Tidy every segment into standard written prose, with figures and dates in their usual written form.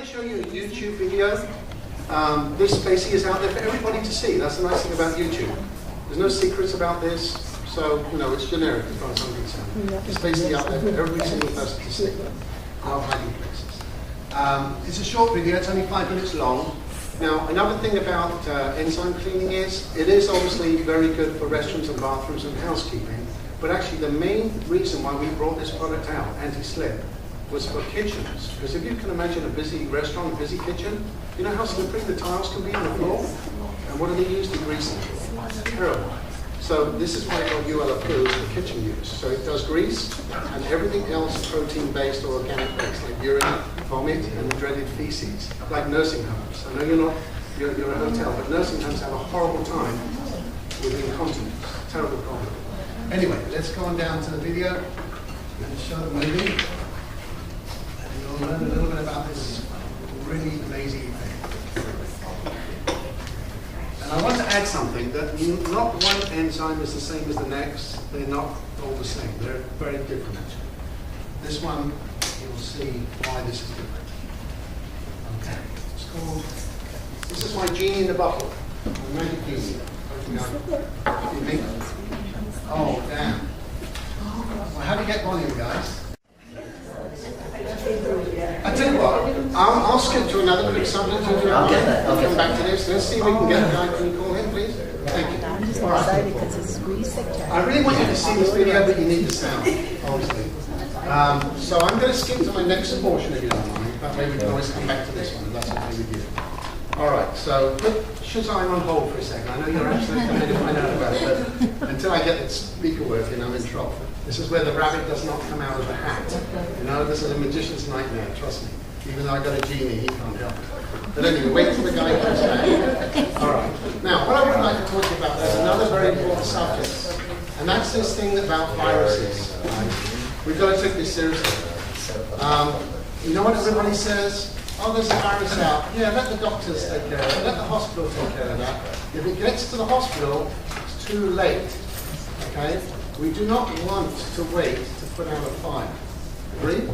show you a YouTube video. This basically is out there for everybody to see. That's the nice thing about YouTube. There's no secrets about this, so you know it's generic as far as I'm concerned. It's basically out there for every single person to see. No hiding places. It's a short video. It's only 5 minutes long. Now, another thing about enzyme cleaning is it is obviously very good for restrooms and bathrooms and housekeeping. But actually, the main reason why we brought this product out, anti-slip, was for kitchens. Because if you can imagine a busy restaurant, a busy kitchen, you know how slippery the tiles can be on the floor? And what do they use to grease them? It's terrible. So this is why it's called UL approved for kitchen use. So it does grease and everything else protein-based or organic-based, like urine, vomit, and the dreaded feces, like nursing homes. I know you're a hotel, but nursing homes have a horrible time with incontinence. Terrible problem. Anyway, let's go on down to the video and show the movie. And you'll learn a little bit about this really amazing thing. And I want to add something, that not one enzyme is the same as the next. They're not all the same. They're very different, actually. This one, you'll see why this is different. Okay, it's called, this is my genie in the bottle. My magic genie. Oh, damn. Well, how do you get volume, guys? I tell you what, I'll skip to another quick subject. I'll get that. I'll come back to this. Let's see if we can get a guy. Can you call him, please? Thank you. I'm just excited because it's research. I really want you to see this video, but you need the sound, obviously. So I'm going to skip to my next portion, if you don't mind. But maybe we can always come back to this one, if that's okay with you. All right, so put Sha-Zyme on hold for a second. I know you're actually coming to find out about it, but until I get the speaker working, I'm in trouble. This is where the rabbit does not come out of the hat. You know, this is a magician's nightmare, trust me. Even though I got a genie, he can't help it. But anyway, wait till the guy comes back. All right. Now, what I would like to talk to you about, there's another very important subject, and that's this thing about viruses. Right? We've got to take this seriously. You know what everybody says? Oh, there's a virus out. Yeah, let the doctors take care of it. Let the hospital take care of that. If it gets to the hospital, it's too late. Okay? We do not want to wait to put out a fire. Agree?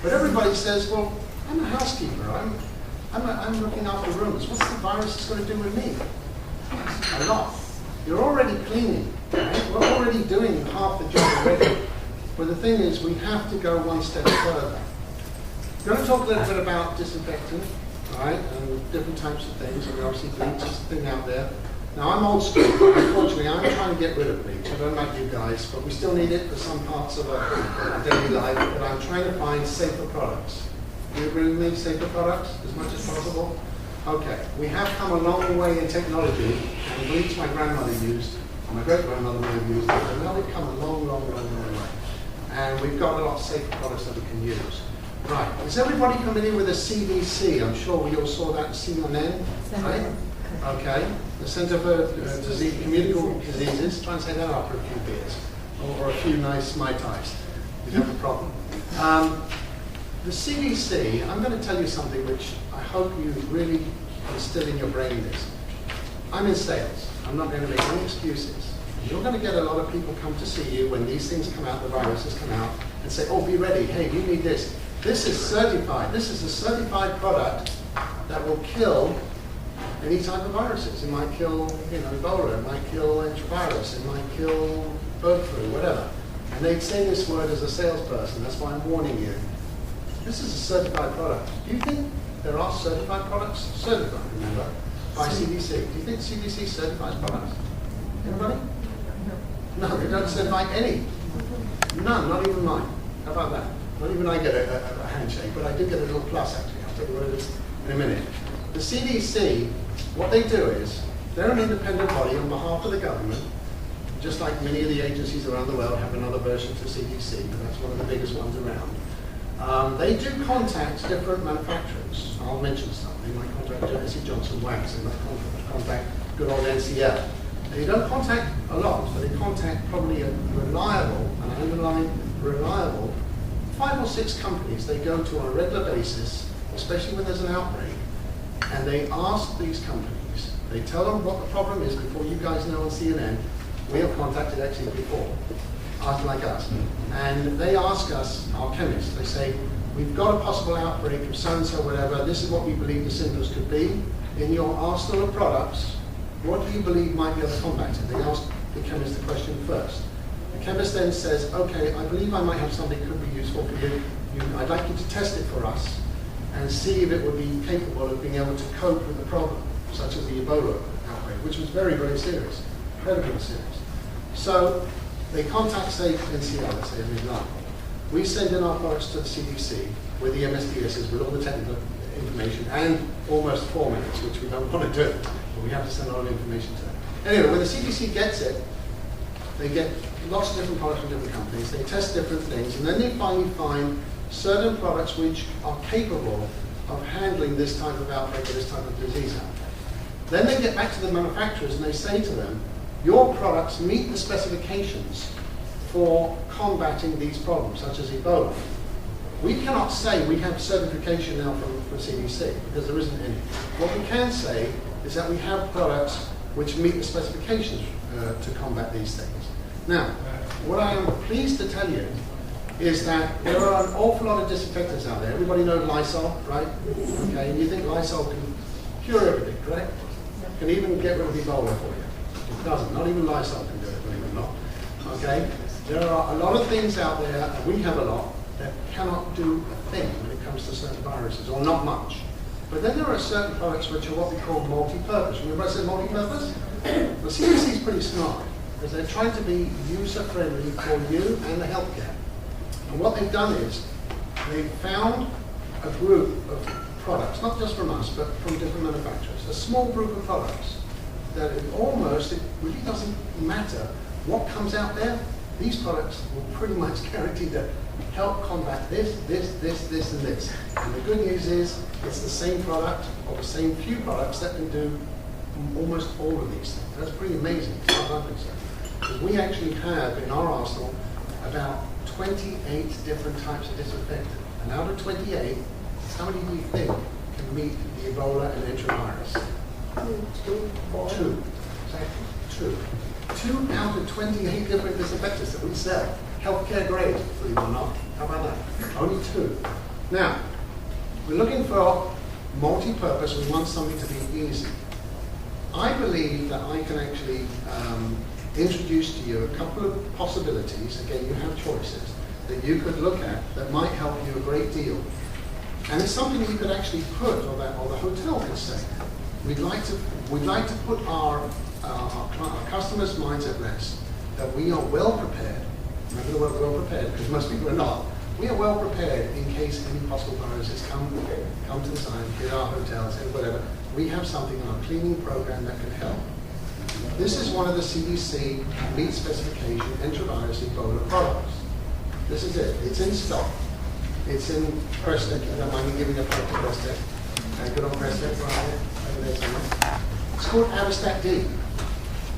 But everybody says, well, I'm a housekeeper. I'm looking after rooms. What's the virus going to do with me? A lot. You're already cleaning. Right? We're already doing half the job already. But the thing is, we have to go one step further. We're going to talk a little bit about disinfectant, right, and different types of things, and obviously bleach is the thing out there. Now, I'm old school, but unfortunately, I'm trying to get rid of bleach. I don't like you guys, but we still need it for some parts of our daily life, but I'm trying to find safer products. Do you agree with me, safer products, as much as possible? Okay, we have come a long way in technology, and bleach my grandmother used, my great-grandmother may have used it, but now we've come a long, long, long, long way. And we've got a lot of safer products that we can use. Right, is everybody familiar with the CDC? I'm sure we all saw that CNN, right? Okay, the Center for Communicable Diseases. Try and say that after a few beers, or a few nice Mai Tais. You have a problem. The CDC, I'm going to tell you something which I hope you really instill in your brain this. I'm in sales. I'm not going to make any excuses. You're going to get a lot of people come to see you when these things come out, the viruses come out, and say, oh, be ready. Hey, you need this. This is certified. This is a certified product that will kill any type of viruses. It might kill, Ebola. It might kill enterovirus. It might kill bird flu, whatever. And they say this word as a salesperson. That's why I'm warning you. This is a certified product. Do you think there are certified products? Certified, remember, by CDC. Do you think CDC certifies products? Anybody? No, they don't certify any. None, not even mine. How about that? Not even I get a handshake, but I do get a little plus, actually. I'll tell you what it is in a minute. The CDC, what they do is, they're an independent body on behalf of the government, just like many of the agencies around the world have another version to CDC, but that's one of the biggest ones around. They do contact different manufacturers. I'll mention some. They might contact Johnson Wax, they might contact good old NCL. They don't contact a lot, but they contact probably a reliable, and I underline reliable, 5 or 6 companies they go to on a regular basis, especially when there's an outbreak, and they ask these companies, they tell them what the problem is before you guys know on CNN. We have contacted actually before, like us, and they ask us, our chemists, they say, we've got a possible outbreak of so-and-so, whatever, this is what we believe the symptoms could be. In your arsenal of products, what do you believe might be able to combat it? They ask the chemist the question first. The chemist then says, okay, I believe I might have something that could be useful for you. I'd like you to test it for us and see if it would be capable of being able to cope with the problem, such as the Ebola outbreak, which was very, very serious, incredibly serious. So they contact, say, NCL, let's say, as an example. We send in our products to the CDC with the MSDSs, with all the technical information, and almost 4 minutes, which we don't want to do, but we have to send a lot of information to them. Anyway, when the CDC gets it, they get lots of different products from different companies, they test different things, and then they finally find certain products which are capable of handling this type of outbreak or this type of disease outbreak. Then they get back to the manufacturers and they say to them, your products meet the specifications for combating these problems, such as Ebola. We cannot say we have certification now from CDC, because there isn't any. What we can say is that we have products which meet the specifications to combat these things. Now, what I am pleased to tell you is that there are an awful lot of disinfectants out there. Everybody knows Lysol, right? Okay, and you think Lysol can cure everything, correct? Can even get rid of Ebola for you. It doesn't. Not even Lysol can do it, believe it or not. Okay? There are a lot of things out there, and we have a lot, that cannot do a thing when it comes to certain viruses, or not much. But then there are certain products which are what we call multi-purpose. Remember I said multi-purpose? The CDC is pretty smart, because they're trying to be user-friendly for you and the healthcare. And what they've done is, they've found a group of products, not just from us, but from different manufacturers, a small group of products that it really doesn't matter what comes out there. These products will pretty much guarantee to help combat this, and this. And the good news is, it's the same product, or the same few products that can do almost all of these things. That's pretty amazing, as far as I'm concerned. Because we actually have in our arsenal about 28 different types of disinfectant. And out of 28, how many do you think can meet the Ebola and enterovirus? Two. Exactly. Two out of 28 different disinfectants that we sell. Healthcare grade, believe it or not. How about that? Only 2. Now, we're looking for multi-purpose. We want something to be easy. I believe that I can actually introduce to you a couple of possibilities. Again, you have choices that you could look at that might help you a great deal. And it's something that you could actually put, or the hotel could say. We'd like to put our customers' minds at rest that we are well prepared. Remember the word well prepared, because most people are not. We are well prepared in case any possible viruses come to the site, hit our hotels, and whatever. We have something on our cleaning program that can help. This is one of the CDC meat specification enterovirus Ebola products. This is it. It's in stock. It's in Preston. I don't mind me giving a plug to Preston. Good on Preston. It's called Avastat D.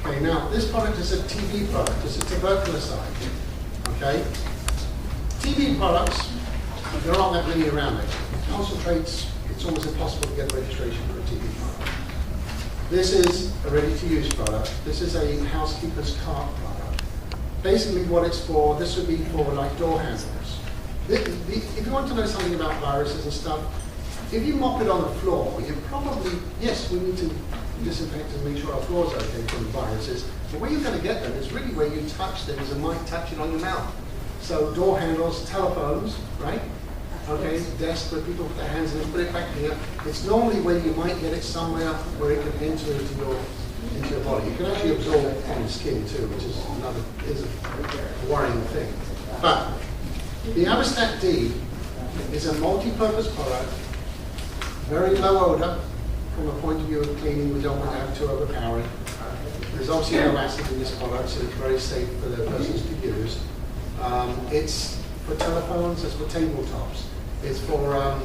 Okay, now this product is a TB product. It's a tuberculoside. Okay? TB products, there aren't that many around it. Concentrates, it's almost impossible to get registration for a TB product. This is a ready-to-use product. This is a housekeeper's cart product. Basically what it's for, this would be for like door handles. If you want to know something about viruses and stuff, if you mop it on the floor, you probably, yes, we need to disinfect and make sure our floors are okay from the viruses, but where you're going to get them is really where you touch things and might touch it on your mouth. So door handles, telephones, right? Okay, desk where people put their hands in and put it back here. It's normally where you might get it somewhere where it can enter into your body. You can actually absorb it from your skin too, which is a worrying thing. But the Avastat D is a multi-purpose product, very low odor. From a point of view of cleaning, we don't want to have too overpowering. There's obviously no acid in this product, so it's very safe for the persons to use. It's for telephones, it's for tabletops. It's for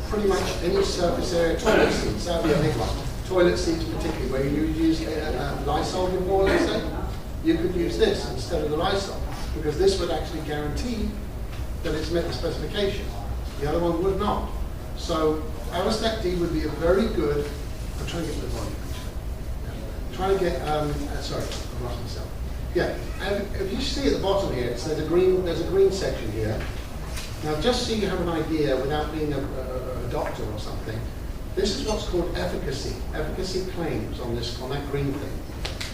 pretty much any surface area. Toilet seats, that would be a big one. Toilet seats particularly, where you use Lysol before, let's say, you could use this instead of the Lysol, because this would actually guarantee that it's met the specification. The other one would not. So Avastat D would be a very good, I'm trying to get the volume actually. Yeah. Trying to get, sorry, I've lost myself. Yeah, and if you see at the bottom here, there's a green section here. Now, just so you have an idea, without being a doctor or something, this is what's called efficacy claims on that green thing.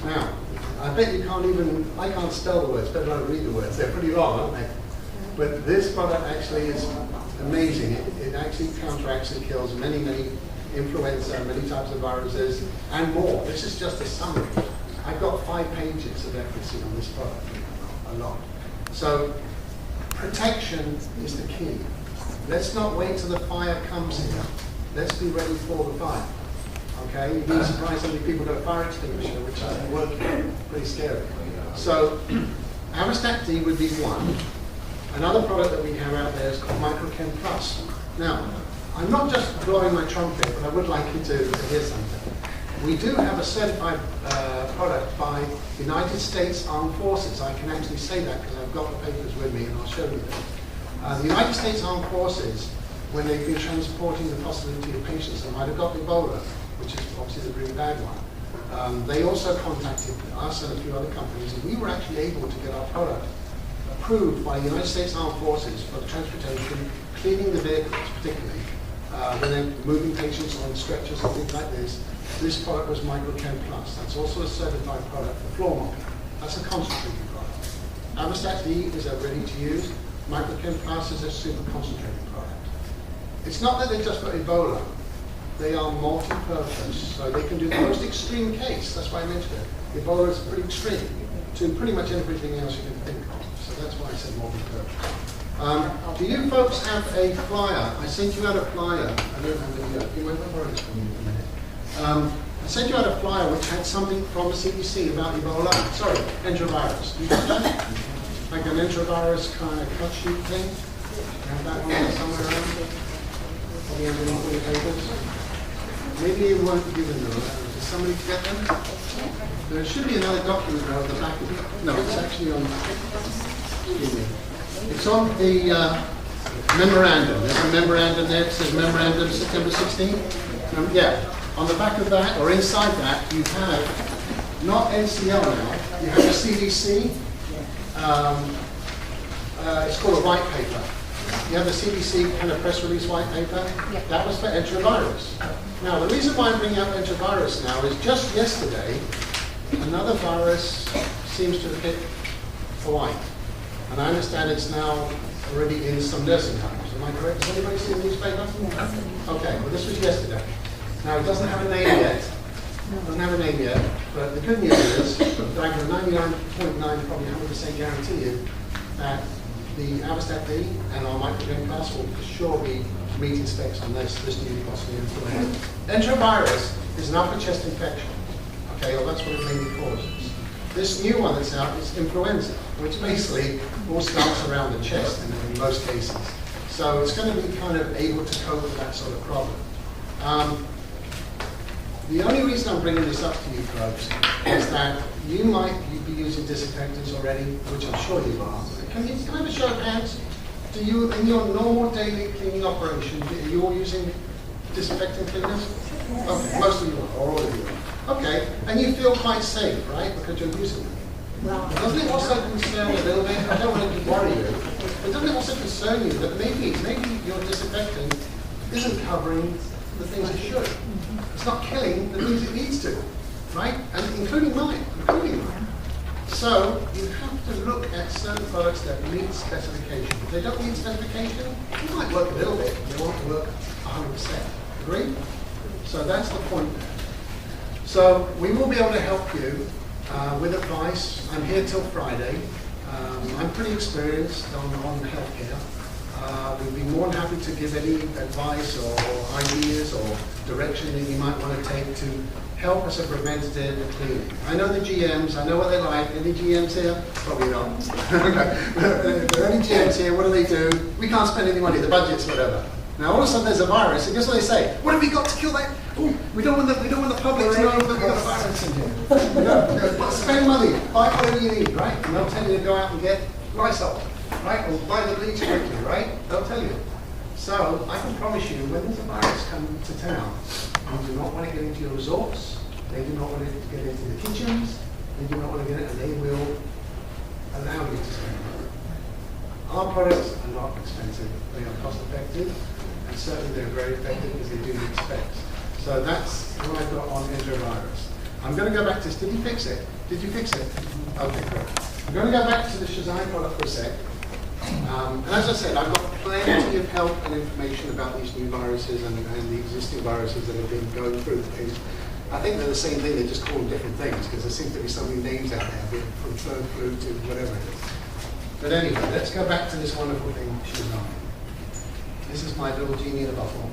Now, I bet you can't even, I can't spell the words, better not read the words, they're pretty long, aren't they? But this product actually is amazing. It actually counteracts and kills many, many influenza, many types of viruses, and more. This is just a summary. I've got 5 pages of efficacy on this product, a lot. So, protection is the key. Let's not wait till the fire comes here. Let's be ready for the fire. Okay? You'd be surprised how many people got a fire extinguisher, which isn't working. Pretty scary. So, Avastat D would be one. Another product that we have out there is called Microchem Plus. Now, I'm not just blowing my trumpet, but I would like you to hear something. We do have a certified product by the United States Armed Forces. I can actually say that because I've got the papers with me and I'll show you them. The United States Armed Forces, when they've been transporting the possibility of patients that might have got Ebola, which is obviously the really bad one, they also contacted us and a few other companies, and we were actually able to get our product approved by the United States Armed Forces for the transportation, cleaning the vehicles particularly, when they're moving patients on stretchers and things like this. This product was Microchem Plus. That's also a certified product for floor mopping. That's a concentrated product. Avastat D is a ready-to-use. Microchem Plus is a super concentrated product. It's not that they've just got Ebola. They are multi-purpose, so they can do the most extreme case. That's why I mentioned it. Ebola is pretty extreme to pretty much everything else you can think of. So that's why I said multi-purpose. Do you folks have a flyer? I sent you out a flyer. I don't have it yet. You might borrow this from me for a minute. I sent you out a flyer which had something from the CDC about Ebola. Sorry, enterovirus. Do you have that? Like an enterovirus kind of cut sheet thing? You have that one somewhere around? Probably underneath all your papers. Maybe you weren't given them. Did somebody get them? There should be another document around the back of it. No, it's actually on. Excuse me. It's on the memorandum. There's a memorandum there. It says memorandum September 16th. Yeah. On the back of that, or inside that, you have not NCL now. You have the CDC. It's called a white paper. You have the CDC kind of press release white paper. That was for enterovirus. Now, the reason why I'm bringing up enterovirus now is just yesterday, another virus seems to have hit Hawaii. And I understand it's now already in some nursing homes. Am I correct? Has anybody seen the newspaper? Okay, well this was yesterday. Now it doesn't have a name yet. But the good news is that I can 99.9 probably 100% guarantee you that the Avastat D and our Microchem Plus will for sure be meeting specs on this new possibly influenza. Enterovirus is an upper chest infection. Okay, well that's what it mainly causes. This new one that's out is influenza, which basically all starts around the chest in most cases. So it's going to be kind of able to cope with that sort of problem. The only reason I'm bringing this up to you folks is that you might be using disinfectants already, which I'm sure you are. Can I have a show of hands? Do you, in your normal daily cleaning operation, are you all using disinfectant cleaners? Okay, most of you are, or all of you are. Okay, and you feel quite safe, right, because you're using them. Doesn't it also concern you a little bit? I don't want to worry you, but doesn't it also concern you that maybe your disinfectant isn't covering the things it should? It's not killing the things it needs to, right? And including mine. So you have to look at certain products that meet specification. If they don't meet specification, they might work a little bit, they won't work 100%. Agree? So that's the point there. So we will be able to help you with advice. I'm here till Friday. I'm pretty experienced on healthcare. We'd be more than happy to give any advice or ideas or direction that you might want to take to help us a preventative cleaning. I know the GMs, I know what they like. Any GMs here? Probably not. Okay. If there are any GMs here, what do? We can't spend any money, the budget's whatever. Now all of a sudden there's a virus, and guess what they say? What have we got to kill that? Ooh, we don't want the public to know that we've got a virus in here. Spend money, buy whatever you need, right? And they'll tell you to go out and get Lysol. Right? Or buy the bleach quickly, right? They'll tell you. So I can promise you, when there's a virus coming to town, they do not want to get into your resorts, they do not want to get into the kitchens, they do not want to get it, and they will allow you to spend money. Our products are not expensive. They are cost effective, and certainly they're very effective because they do meet specs. So that's what I've got on enterovirus. I'm going to go back to this. Did you fix it? Did you fix it? Okay, good. I'm going to go back to the Sha-Zyme product for a sec. And as I said, I've got plenty of help and information about these new viruses and the existing viruses that have been going through things. I think they're the same thing, they just call them different things because there seems to be so many names out there, from bird flu to whatever it is. But anyway, let's go back to this wonderful thing, Sha-Zyme. This is my little genie in a bottle.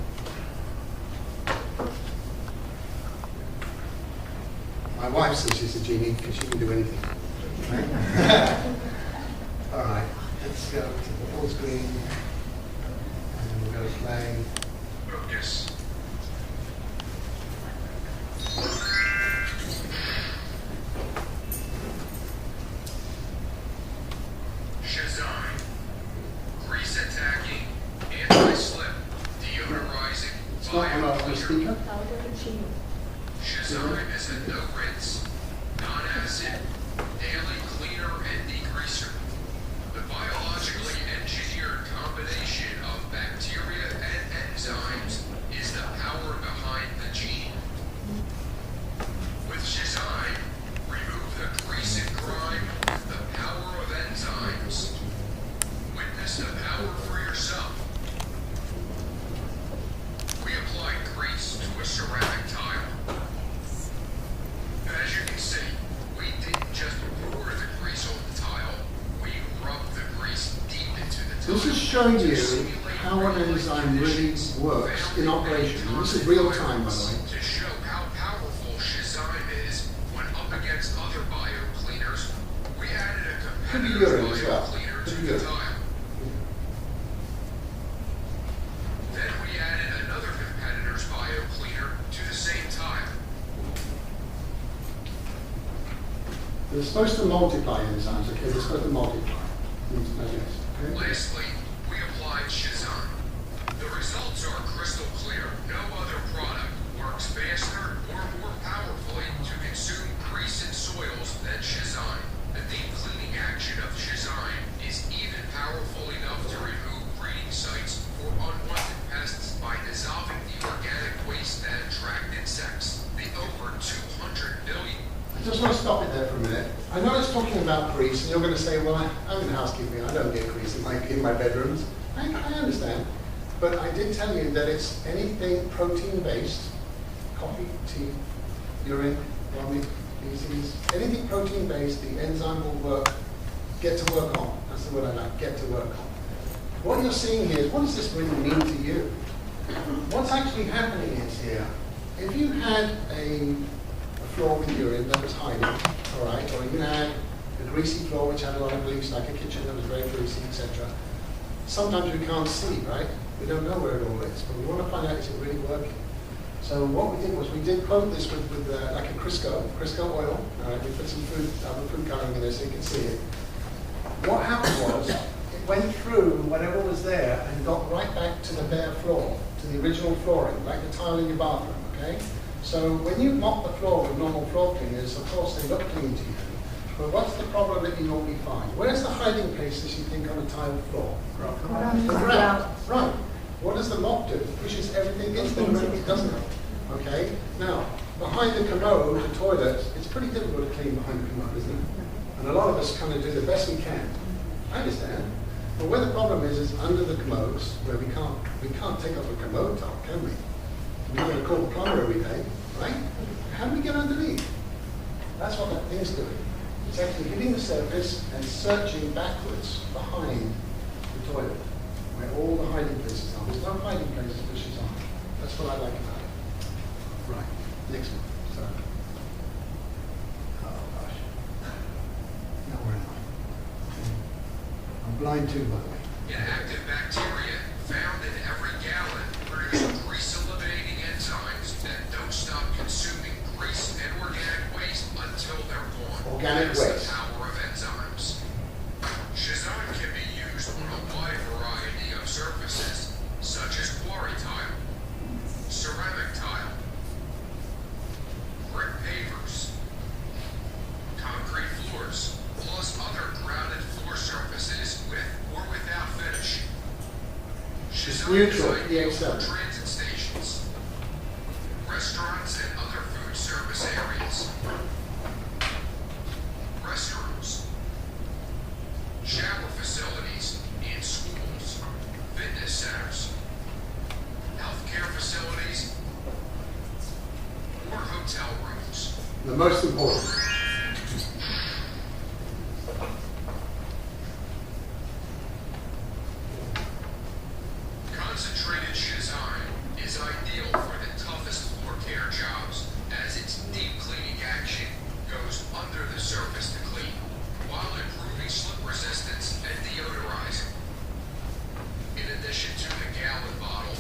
My wife says she's a genie because she can do anything. Right? All right, let's go to the full screen. And we'll go to play. Focus. Sha-Zyme. Grease attacking, anti-slip, deodorizing, It's not on our speaker. Sha-Zyme is a no-rinse, non-acid, daily cleaner and degreaser. The biologically engineered combination of bacteria and enzymes is the power behind the gene. With Sha-Zyme, remove the grease and grime with the power of enzymes. Witness the power for yourself. We apply grease to a ceramic tile. As you can see, we didn't just pour the grease on the tile, we rubbed the grease deep into the tile. This is showing you how an enzyme really works in operation. And this is real time, by the way. To show how powerful Sha-Zyme is when up against other bio-cleaners, we added a Could be competitor's urine as well. bio-cleaner Could to be the urine. tile. Then we added another competitor's bio-cleaner to the same tile. They're supposed to multiply enzymes, okay? They're supposed to multiply. Means digest, okay? Lastly, we applied Sha-Zyme. The results are crystal clear. No other product works faster or more powerfully to consume grease in soils than Sha-Zyme. The deep cleaning action of Sha-Zyme is even powerful enough to remove breeding sites for unwanted pests by dissolving the organic waste that attract insects. The over 200 billion. I just want to stop it there for a minute. I know it's talking about grease, and you're going to say, well, I'm in housekeeping, I don't get grease in my bedrooms. I understand. But I did tell you that it's anything protein-based, coffee, tea, urine, vomit, feces, anything protein-based, the enzyme will get to work on. That's the word I like, get to work on. What you're seeing here is, what does this really mean to you? What's actually happening is here, if you had a floor with urine that was hiding, all right, or you had a greasy floor which had a lot of grease, like a kitchen that was very greasy, etc. Sometimes we can't see, right? We don't know where it all is, but we want to find out, is it really working? So what we did was we did coat this with like a Crisco oil. All right, we put some food coloring in there so you can see it. What happened was it went through whatever was there and got right back to the bare floor, to the original flooring, like the tile in your bathroom. Okay. So when you mop the floor with normal floor cleaners, of course they look clean to you. But what's the problem that you normally find? Where's the hiding places you think on a tiled floor? The ground. Right. What does the mop do? It pushes everything into the ground, doesn't it? Okay. Now, behind the commode, the toilet, it's pretty difficult to clean behind the commode, isn't it? And a lot of us kind of do the best we can. I understand. But where the problem is under the commodes, where we can't take off a commode top, can we? We're going to call the plumber every day, right? How do we get underneath? That's what that thing's doing. It's actually hitting the surface and searching backwards behind the toilet, where all the hiding places are. There's no hiding places for Sha-Zyme. That's what I like about it. Right, next one. Sorry. Oh gosh. No, where am I? I'm blind too, by the way. Inactive bacteria found in every gallon produce grease-eliminating enzymes that don't stop consuming grease and organic waste until they're gone. Organic That's waste. the power of enzymes. Sha-Zyme can be used on a wide variety of surfaces, such as quarry tile, ceramic tile, brick pavers, concrete floors, plus other grouted floor surfaces with or without Sha-Zyme Neutral, is ideal for EH7. transit stations, restaurants and other food service areas, restrooms, shower facilities in schools, fitness centers, healthcare facilities, or hotel rooms. The most important. Concentrated Sha-Zyme is ideal for the toughest floor care jobs, as its deep cleaning action goes under the surface to clean, while improving slip resistance and deodorizing. In addition to the gallon bottle,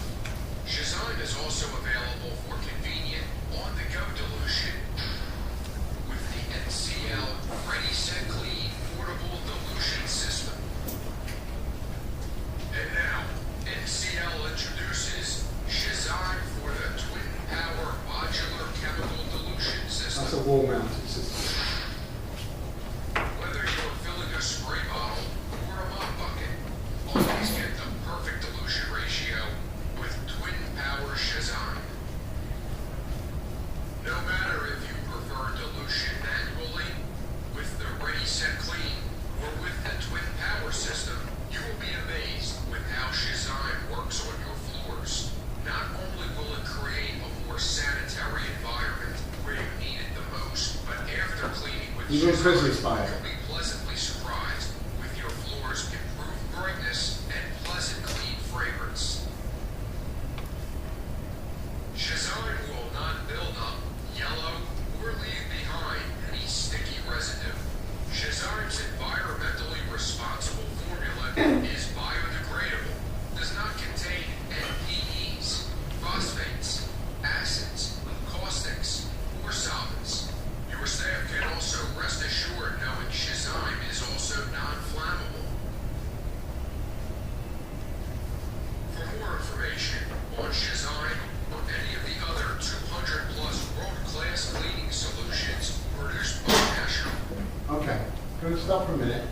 Sha-Zyme is also available for convenient on-the-go dilution with the NCL Ready Set Clean portable dilution system. And now, NCL introduces Sha-Zyme for the Twin Power Modular Chemical Dilution System. That's a wall-mounted system. Whether you're filling a spray bottle or a mop bucket, always get the perfect dilution ratio with Twin Power Sha-Zyme. No matter if you prefer dilution manually, with the Ready Set Clean, or with the Twin Power system, you will be amazed with how Sha-Zyme works on your floors. Not only will it create a more sanitary environment where you need it the most, but after cleaning with Even prison Sha-Zyme, fire. you'll be pleasantly surprised with your floor's improved brightness and pleasant clean fragrance. Sha-Zyme will not build up, yellow, or leave behind any sticky residue. Sha-Zyme's environmentally responsible formula is biodegradable, does not contain NPEs, phosphates, acids, caustics, or solvents. Your staff can also rest assured knowing Sha-Zyme is also non-flammable. For more information on Sha-Zyme or any of the other 200 plus world-class cleaning solutions produced by National. Okay, can we stop for a minute?